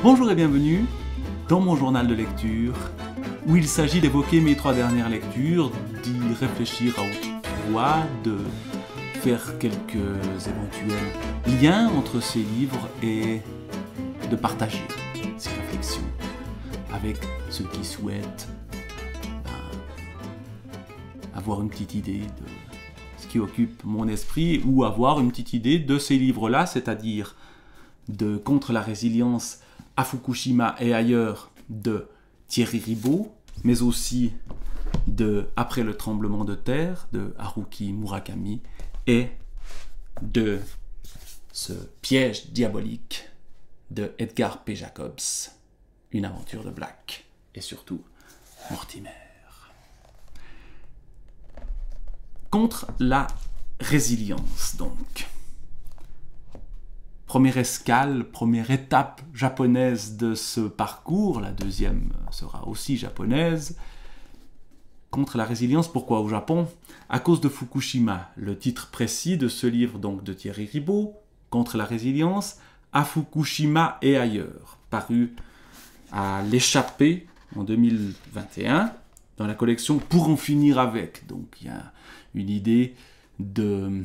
Bonjour et bienvenue dans mon journal de lecture où il s'agit d'évoquer mes 3 dernières lectures, d'y réfléchir à haute voix, de faire quelques éventuels liens entre ces livres et de partager ces réflexions avec ceux qui souhaitent avoir une petite idée de ce qui occupe mon esprit ou avoir une petite idée de ces livres-là, c'est-à-dire de Contre la résilience à Fukushima et ailleurs de Thierry Ribaud, mais aussi de Après le tremblement de terre de Haruki Murakami et de Ce piège diabolique de Edgar P. Jacobs, Une aventure de Black et surtout Mortimer. Contre la résilience, donc. Première escale, première étape japonaise de ce parcours, la deuxième sera aussi japonaise. Contre la résilience, pourquoi au Japon? À cause de Fukushima, le titre précis de ce livre donc de Thierry Ribaud, Contre la résilience, à Fukushima et ailleurs, paru à l'Échappée en 2021, dans la collection Pour en finir avec. Donc il y a une idée de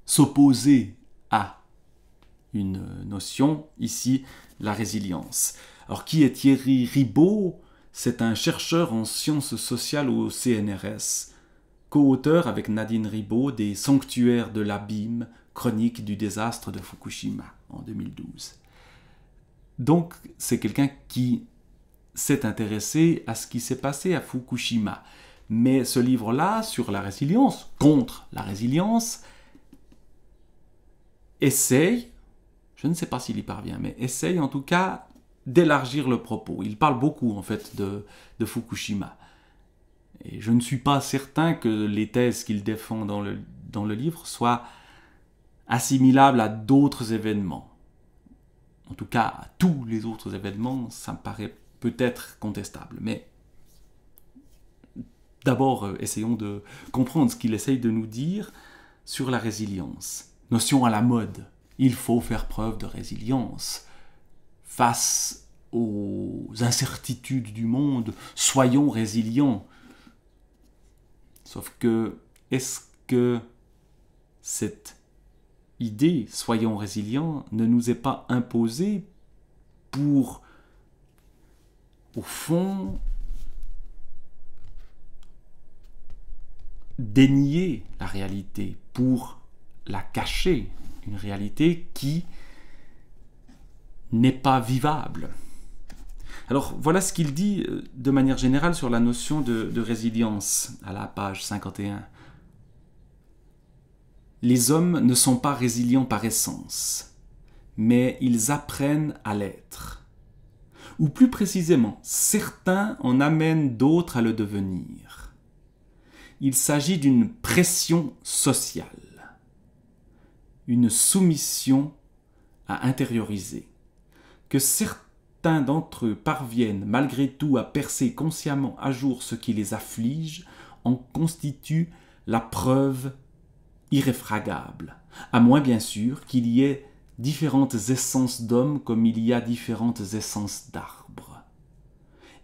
s'opposer à une notion, ici la résilience. Alors qui est Thierry Ribaud? C'est un chercheur en sciences sociales au CNRS, co-auteur avec Nadine Ribaud des Sanctuaires de l'abîme, chronique du désastre de Fukushima en 2012. Donc c'est quelqu'un qui s'est intéressé à ce qui s'est passé à Fukushima. Mais ce livre-là, sur la résilience, contre la résilience, essaye, je ne sais pas s'il y parvient, mais essaye en tout cas d'élargir le propos. Il parle beaucoup en fait de Fukushima. Et je ne suis pas certain que les thèses qu'il défend dans le livre soient assimilables à d'autres événements. En tout cas, à tous les autres événements, ça me paraît peut-être contestable. Mais d'abord, essayons de comprendre ce qu'il essaye de nous dire sur la résilience. Notion à la mode. Il faut faire preuve de résilience. Face aux incertitudes du monde, soyons résilients. Sauf que, est-ce que cette idée, soyons résilients, ne nous est pas imposée pour, au fond, dénier la réalité, pour la cacher, une réalité qui n'est pas vivable. Alors voilà ce qu'il dit de manière générale sur la notion de résilience à la page 51. Les hommes ne sont pas résilients par essence, mais ils apprennent à l'être. Ou plus précisément, certains en amènent d'autres à le devenir. Il s'agit d'une pression sociale, une soumission à intérioriser, que certains d'entre eux parviennent malgré tout à percer consciemment à jour ce qui les afflige, en constitue la preuve irréfragable, à moins bien sûr qu'il y ait différentes essences d'hommes comme il y a différentes essences d'arbres.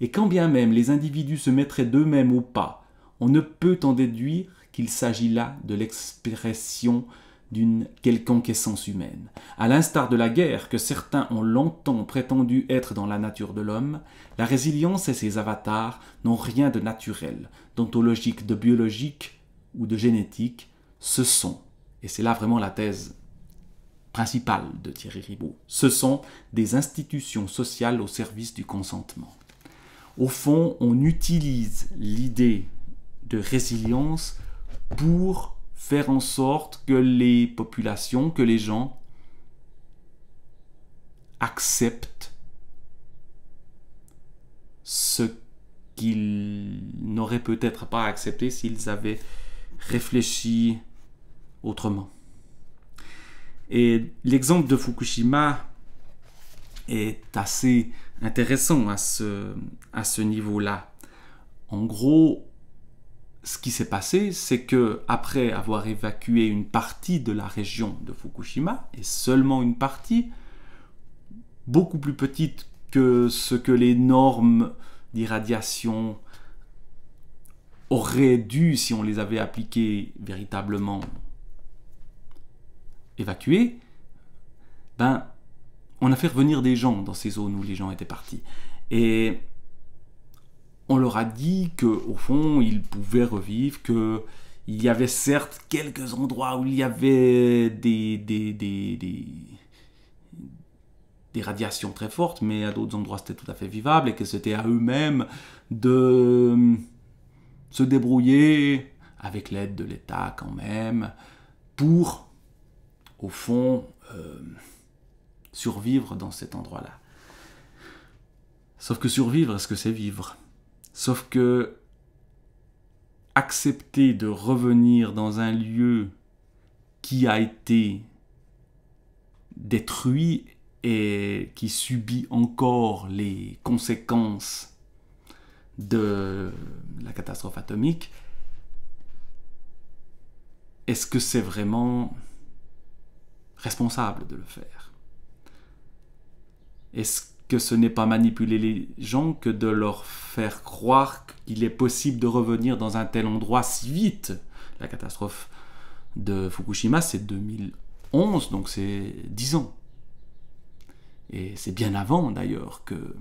Et quand bien même les individus se mettraient d'eux-mêmes au pas, on ne peut en déduire qu'il s'agit là de l'expression d'une quelconque essence humaine. À l'instar de la guerre que certains ont longtemps prétendu être dans la nature de l'homme, la résilience et ses avatars n'ont rien de naturel, d'ontologique, de biologique ou de génétique. Ce sont, et c'est là vraiment la thèse principale de Thierry Ribaud, ce sont des institutions sociales au service du consentement. Au fond, on utilise l'idée de résilience pour faire en sorte que les populations, que les gens acceptent ce qu'ils n'auraient peut-être pas accepté s'ils avaient réfléchi autrement. Et l'exemple de Fukushima est assez intéressant à ce niveau-là. En gros, ce qui s'est passé, c'est que après avoir évacué une partie de la région de Fukushima, et seulement une partie, beaucoup plus petite que ce que les normes d'irradiation auraient dû, si on les avait appliquées, véritablement évacuer, ben, on a fait revenir des gens dans ces zones où les gens étaient partis. Et on leur a dit qu'au fond, ils pouvaient revivre, qu'il y avait certes quelques endroits où il y avait des radiations très fortes, mais à d'autres endroits c'était tout à fait vivable et que c'était à eux-mêmes de se débrouiller avec l'aide de l'État quand même pour, au fond, survivre dans cet endroit-là. Sauf que survivre, est-ce que c'est vivre? Sauf que accepter de revenir dans un lieu qui a été détruit et qui subit encore les conséquences de la catastrophe atomique, est-ce que c'est vraiment responsable de le faire? Est-ce que ce n'est pas manipuler les gens que de leur faire croire qu'il est possible de revenir dans un tel endroit si vite? La catastrophe de Fukushima, c'est 2011, donc c'est 10 ans. Et c'est bien avant d'ailleurs que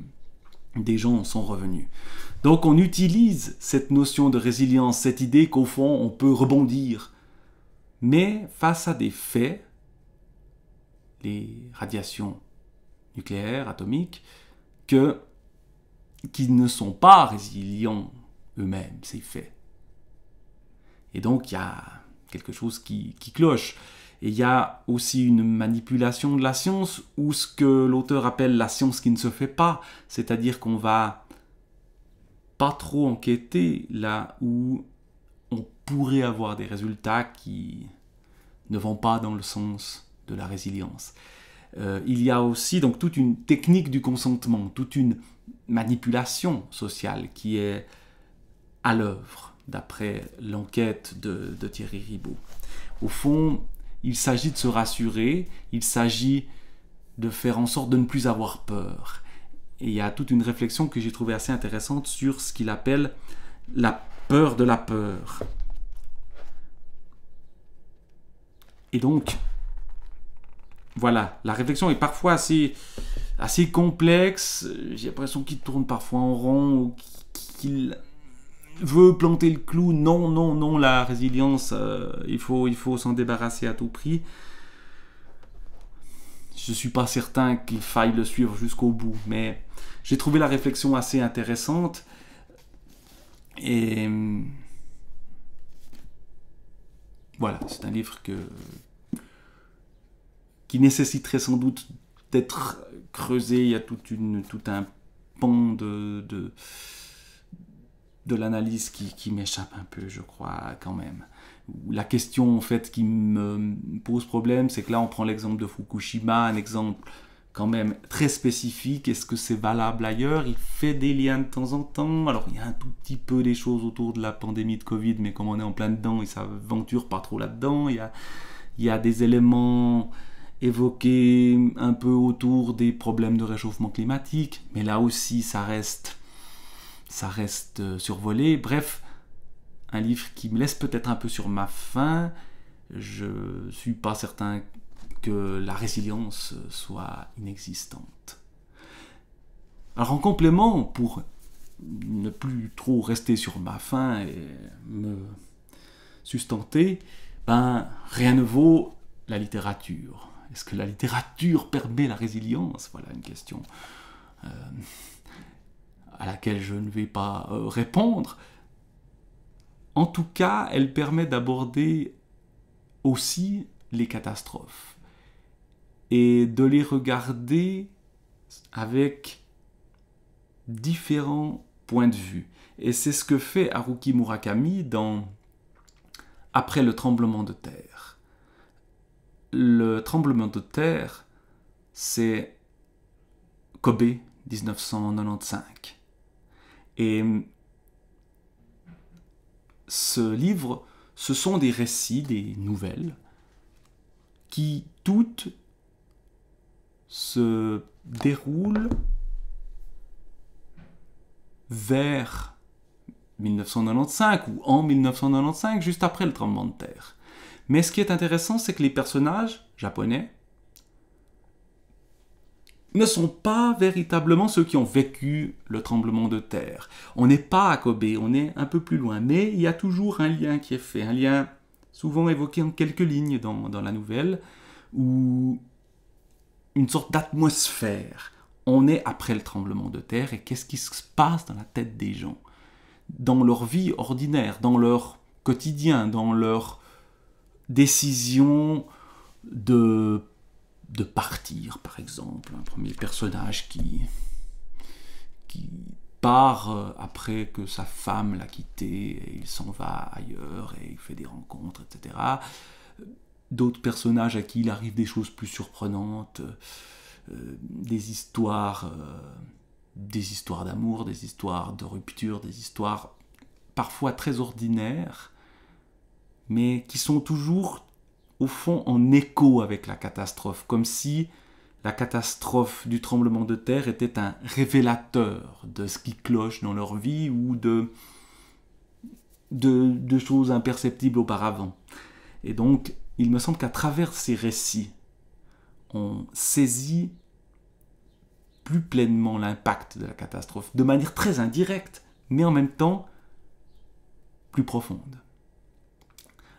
des gens sont revenus. Donc on utilise cette notion de résilience, cette idée qu'au fond on peut rebondir. Mais face à des faits, les radiations nucléaires, atomiques, qui ne sont pas résilients eux-mêmes, ces faits. Et donc il y a quelque chose qui cloche. Et il y a aussi une manipulation de la science, ou ce que l'auteur appelle la science qui ne se fait pas, c'est-à-dire qu'on va pas trop enquêter là où on pourrait avoir des résultats qui ne vont pas dans le sens de la résilience. Il y a aussi donc toute une technique du consentement, toute une manipulation sociale qui est à l'œuvre, d'après l'enquête de Thierry Ribaud. Au fond, il s'agit de se rassurer, il s'agit de faire en sorte de ne plus avoir peur. Et il y a toute une réflexion que j'ai trouvée assez intéressante sur ce qu'il appelle la peur de la peur. Et donc, voilà, la réflexion est parfois assez complexe, j'ai l'impression qu'il tourne parfois en rond, ou qu'il veut planter le clou. Non, non, non, la résilience, il faut s'en débarrasser à tout prix. Je ne suis pas certain qu'il faille le suivre jusqu'au bout, mais j'ai trouvé la réflexion assez intéressante. Et voilà, c'est un livre qui nécessiterait sans doute d'être creusé. Il y a tout un pan de l'analyse qui m'échappe un peu, je crois, quand même. La question, en fait, qui me pose problème, c'est que là, on prend l'exemple de Fukushima, un exemple quand même très spécifique. Est-ce que c'est valable ailleurs? Il fait des liens de temps en temps. Alors, il y a un tout petit peu des choses autour de la pandémie de Covid, mais comme on est en plein dedans, il ne s'aventure pas trop là-dedans. Il y a des éléments évoqués un peu autour des problèmes de réchauffement climatique, mais là aussi, ça reste survolé. Bref, un livre qui me laisse peut-être un peu sur ma faim. Je ne suis pas certain que la résilience soit inexistante. Alors en complément, pour ne plus trop rester sur ma faim et me sustenter, rien ne vaut la littérature. Est-ce que la littérature permet la résilience? Voilà une question à laquelle je ne vais pas répondre. En tout cas, elle permet d'aborder aussi les catastrophes et de les regarder avec différents points de vue. Et c'est ce que fait Haruki Murakami dans Après le tremblement de terre. Le tremblement de terre, c'est Kobe, 1995. Et ce livre, ce sont des récits, des nouvelles, qui toutes se déroule vers 1995 ou en 1995, juste après le tremblement de terre. Mais ce qui est intéressant, c'est que les personnages japonais ne sont pas véritablement ceux qui ont vécu le tremblement de terre. On n'est pas à Kobe, on est un peu plus loin, mais il y a toujours un lien qui est fait, un lien souvent évoqué en quelques lignes dans la nouvelle, ou une sorte d'atmosphère. On est après le tremblement de terre, et qu'est-ce qui se passe dans la tête des gens, dans leur vie ordinaire, dans leur quotidien, dans leur décision de partir, par exemple. Un premier personnage qui part après que sa femme l'a quitté, et il s'en va ailleurs, et il fait des rencontres, etc. D'autres personnages à qui il arrive des choses plus surprenantes, des histoires d'amour, des histoires de rupture, des histoires parfois très ordinaires, mais qui sont toujours au fond en écho avec la catastrophe, comme si la catastrophe du tremblement de terre était un révélateur de ce qui cloche dans leur vie ou de choses imperceptibles auparavant. Et donc, il me semble qu'à travers ces récits, on saisit plus pleinement l'impact de la catastrophe, de manière très indirecte, mais en même temps plus profonde.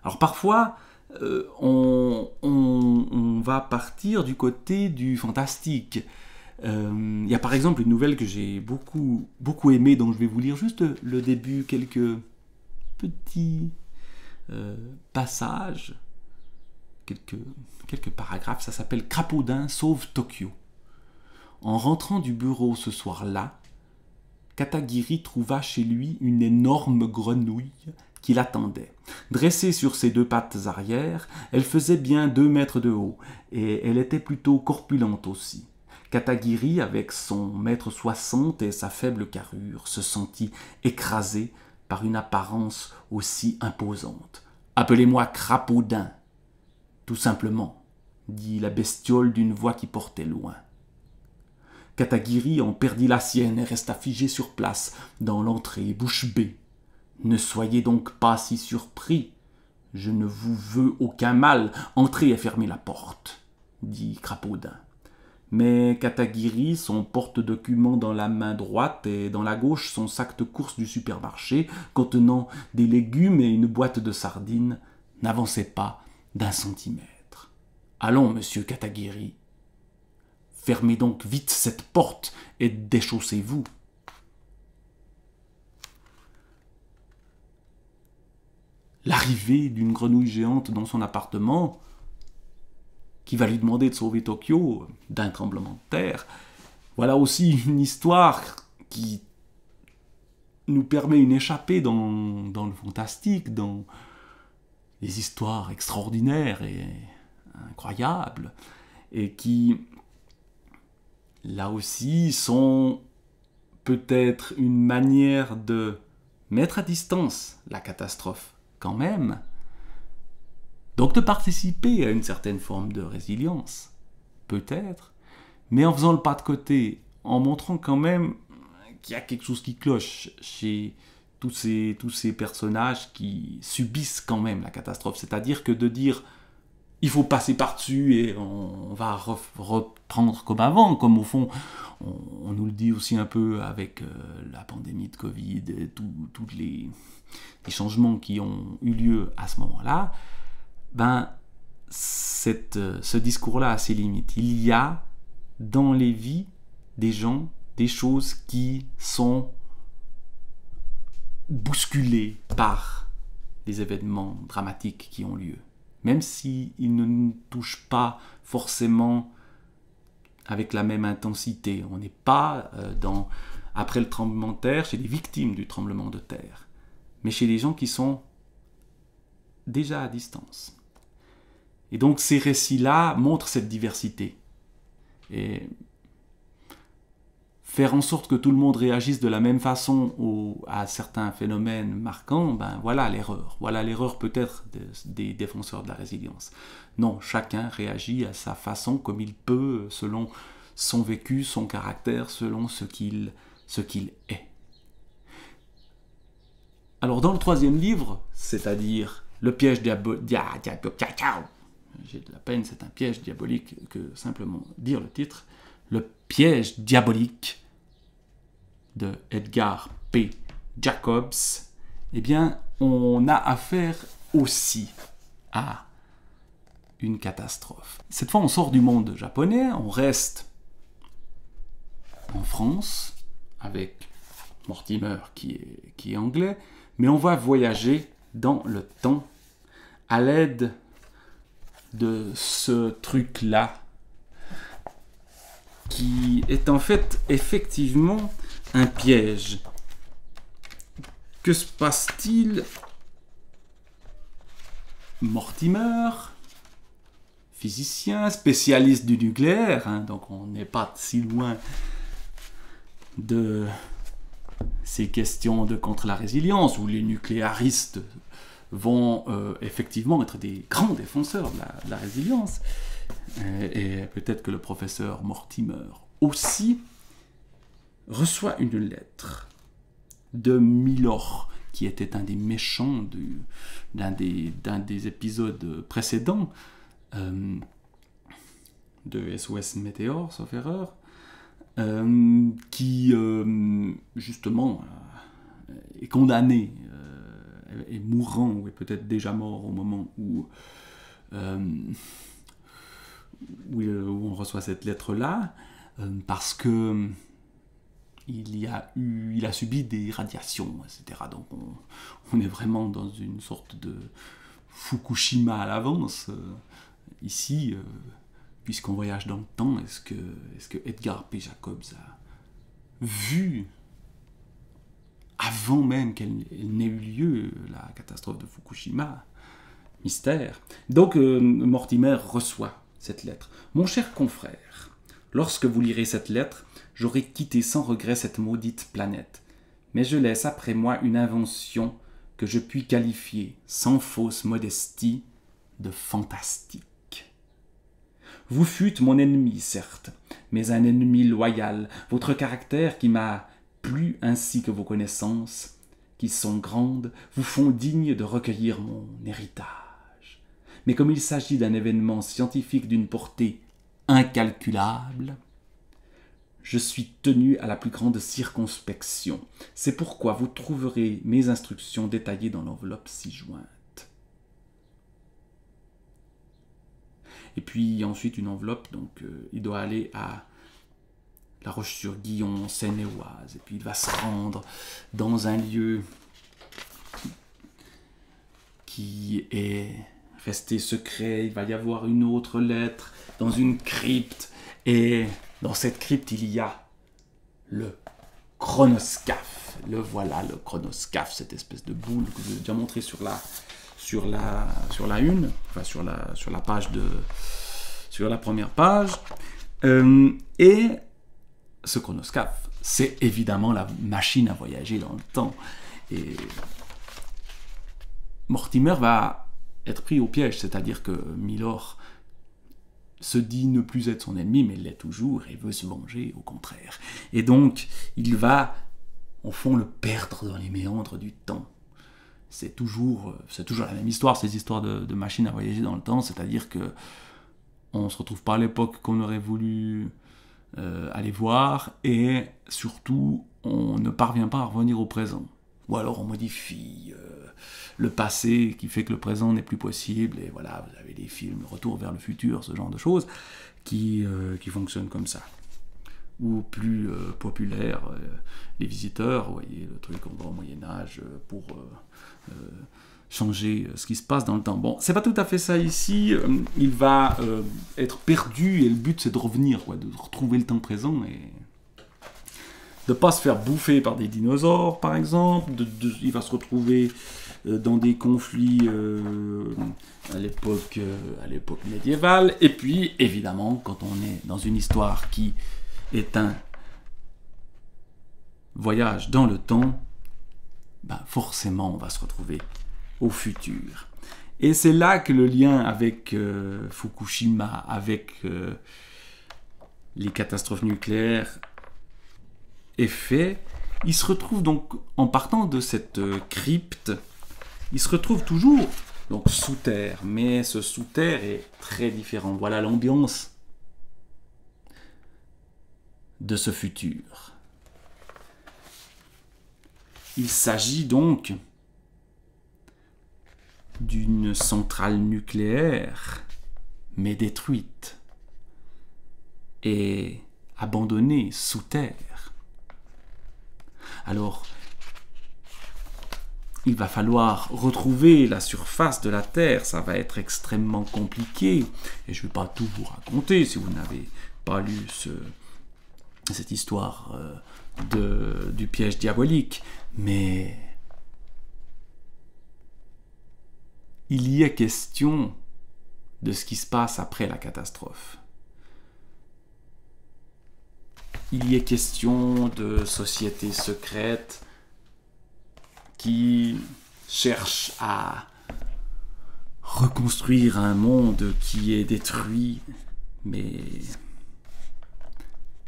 Alors parfois, on va partir du côté du fantastique. Il y a par exemple une nouvelle que j'ai beaucoup aimée, dont je vais vous lire juste le début, quelques petits passages, quelques paragraphes. Ça s'appelle « Crapaudin sauve Tokyo ». En rentrant du bureau ce soir-là, Katagiri trouva chez lui une énorme grenouille qui l'attendait. Dressée sur ses deux pattes arrière, elle faisait bien 2 mètres de haut, et elle était plutôt corpulente aussi. Katagiri, avec son 1,60 m et sa faible carrure, se sentit écrasé par une apparence aussi imposante. « Appelez-moi Crapaudin, tout simplement, » dit la bestiole d'une voix qui portait loin. Katagiri en perdit la sienne et resta figé sur place, dans l'entrée, bouche bée. « Ne soyez donc pas si surpris. Je ne vous veux aucun mal. Entrez et fermez la porte, » dit Crapaudin. Mais Katagiri, son porte-document dans la main droite et dans la gauche son sac de course du supermarché, contenant des légumes et une boîte de sardines, n'avançait pas d'1 centimètre. « Allons, monsieur Katagiri. Fermez donc vite cette porte et déchaussez-vous. » L'arrivée d'une grenouille géante dans son appartement, qui va lui demander de sauver Tokyo d'un tremblement de terre, voilà aussi une histoire qui nous permet une échappée dans le fantastique, dans les histoires extraordinaires et incroyables, et qui, là aussi, sont peut-être une manière de mettre à distance la catastrophe quand même, donc de participer à une certaine forme de résilience, peut-être, mais en faisant le pas de côté, en montrant quand même qu'il y a quelque chose qui cloche chez tous ces personnages qui subissent quand même la catastrophe, c'est-à-dire que de dire il faut passer par-dessus et on va reprendre comme avant, comme au fond, on nous le dit aussi un peu avec la pandémie de Covid et tous les changements qui ont eu lieu à ce moment-là, ben, ce discours-là a ses limites. Il y a dans les vies des gens des choses qui sont bousculées par les événements dramatiques qui ont lieu. Même s'ils ne nous touchent pas forcément avec la même intensité. On n'est pas après le tremblement de terre, chez les victimes du tremblement de terre, mais chez les gens qui sont déjà à distance. Et donc ces récits-là montrent cette diversité. Et faire en sorte que tout le monde réagisse de la même façon à certains phénomènes marquants, ben voilà l'erreur. Voilà l'erreur peut-être des défenseurs de la résilience. Non, chacun réagit à sa façon, comme il peut, selon son vécu, son caractère, selon ce qu'il est. Alors dans le troisième livre, c'est-à-dire le piège diabolique, j'ai de la peine, c'est un piège diabolique que simplement dire le titre, le piège diabolique de Edgar P. Jacobs, eh bien, on a affaire aussi à une catastrophe. Cette fois, on sort du monde japonais, on reste en France, avec Mortimer qui est anglais, mais on va voyager dans le temps à l'aide de ce truc-là, qui est en fait effectivement un piège. Que se passe-t-il? Mortimer, physicien, spécialiste du nucléaire, hein, donc on n'est pas si loin de ces questions de contre la résilience, où les nucléaristes vont effectivement être des grands défenseurs de la résilience. Et peut-être que le professeur Mortimer aussi reçoit une lettre de Milor, qui était un des méchants d'un des épisodes précédents de SOS Météor, sauf erreur, qui justement est condamné, est mourant, ou est peut-être déjà mort au moment où on reçoit cette lettre-là, parce que il a subi des radiations, etc. Donc on est vraiment dans une sorte de Fukushima à l'avance. Ici, puisqu'on voyage dans le temps, est-ce que Edgar P. Jacobs a vu, avant même qu'elle n'ait eu lieu, la catastrophe de Fukushima? Mystère. Donc Mortimer reçoit cette lettre. Mon cher confrère, lorsque vous lirez cette lettre, j'aurai quitté sans regret cette maudite planète. Mais je laisse après moi une invention que je puis qualifier, sans fausse modestie, de fantastique. Vous fûtes mon ennemi, certes, mais un ennemi loyal. Votre caractère qui m'a plu ainsi que vos connaissances, qui sont grandes, vous font digne de recueillir mon héritage. Mais comme il s'agit d'un événement scientifique d'une portée incalculable, je suis tenu à la plus grande circonspection. C'est pourquoi vous trouverez mes instructions détaillées dans l'enveloppe ci-jointe. Et puis ensuite une enveloppe, donc il doit aller à La Roche-sur-Guyon, Seine-et-Oise, et puis il va se rendre dans un lieu qui est resté secret. Il va y avoir une autre lettre dans une crypte, et dans cette crypte, il y a le chronoscaphe. Le voilà, le chronoscaphe, cette espèce de boule que je vous ai déjà montré sur la une, enfin sur la page sur la première page. Et ce chronoscaphe, c'est évidemment la machine à voyager dans le temps. Et Mortimer va être pris au piège, c'est-à-dire que Milor se dit ne plus être son ennemi, mais l'est toujours et veut se venger, au contraire. Et donc, il va, au fond, le perdre dans les méandres du temps. C'est toujours la même histoire, ces histoires de machines à voyager dans le temps, c'est-à-dire que on se retrouve pas à l'époque qu'on aurait voulu aller voir, et surtout, on ne parvient pas à revenir au présent. Ou alors on modifie le passé qui fait que le présent n'est plus possible, et voilà, vous avez des films Retour vers le futur, ce genre de choses, qui fonctionnent comme ça. Ou plus populaire, les visiteurs, vous voyez, le truc qu'on voit au Moyen-Âge pour changer ce qui se passe dans le temps. Bon, c'est pas tout à fait ça ici, il va être perdu, et le but c'est de revenir, quoi, de retrouver le temps présent, et de ne pas se faire bouffer par des dinosaures, par exemple. Il va se retrouver dans des conflits à l'époque médiévale. Et puis, évidemment, quand on est dans une histoire qui est un voyage dans le temps, ben forcément on va se retrouver au futur. Et c'est là que le lien avec Fukushima, avec les catastrophes nucléaires est fait. Il se retrouve donc, en partant de cette crypte, il se retrouve toujours donc sous terre, mais ce sous terre est très différent. Voilà l'ambiance de ce futur. Il s'agit donc d'une centrale nucléaire, mais détruite et abandonnée sous terre. Alors, il va falloir retrouver la surface de la Terre, ça va être extrêmement compliqué, et je ne vais pas tout vous raconter si vous n'avez pas lu cette histoire du piège diabolique, mais il y est question de ce qui se passe après la catastrophe. Il y est question de sociétés secrètes qui cherchent à reconstruire un monde qui est détruit, mais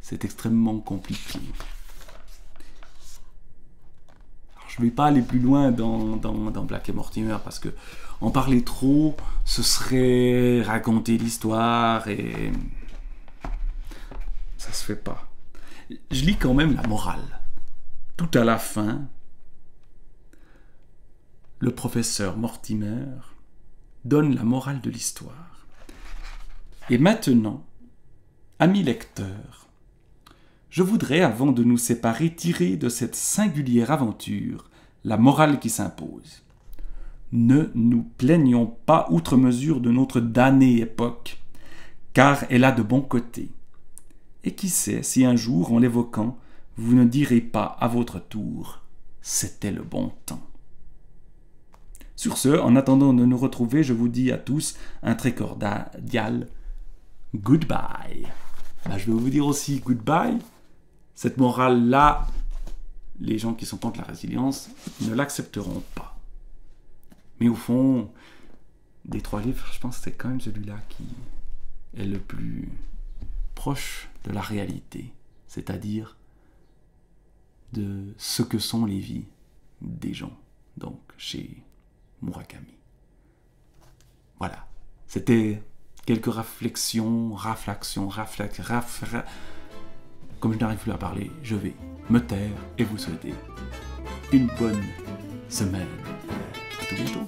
c'est extrêmement compliqué. Alors, je ne vais pas aller plus loin dans Black et Mortimer parce que en parler trop, ce serait raconter l'histoire et ça se fait pas. Je lis quand même la morale. Tout à la fin, le professeur Mortimer donne la morale de l'histoire. Et maintenant, amis lecteurs, je voudrais, avant de nous séparer, tirer de cette singulière aventure la morale qui s'impose. Ne nous plaignons pas outre mesure de notre damnée époque, car elle a de bons côtés. Et qui sait si un jour, en l'évoquant, vous ne direz pas à votre tour « c'était le bon temps ». Sur ce, en attendant de nous retrouver, je vous dis à tous un très cordial goodbye. Là, je vais vous dire aussi goodbye. Cette morale-là, les gens qui sont contre la résilience ne l'accepteront pas. Mais au fond, des trois livres, je pense que c'est quand même celui-là qui est le plus proche de la réalité, c'est-à-dire de ce que sont les vies des gens, donc chez Murakami. Voilà, c'était quelques réflexions, comme je n'arrive plus à parler, je vais me taire et vous souhaiter une bonne semaine. À tout bientôt.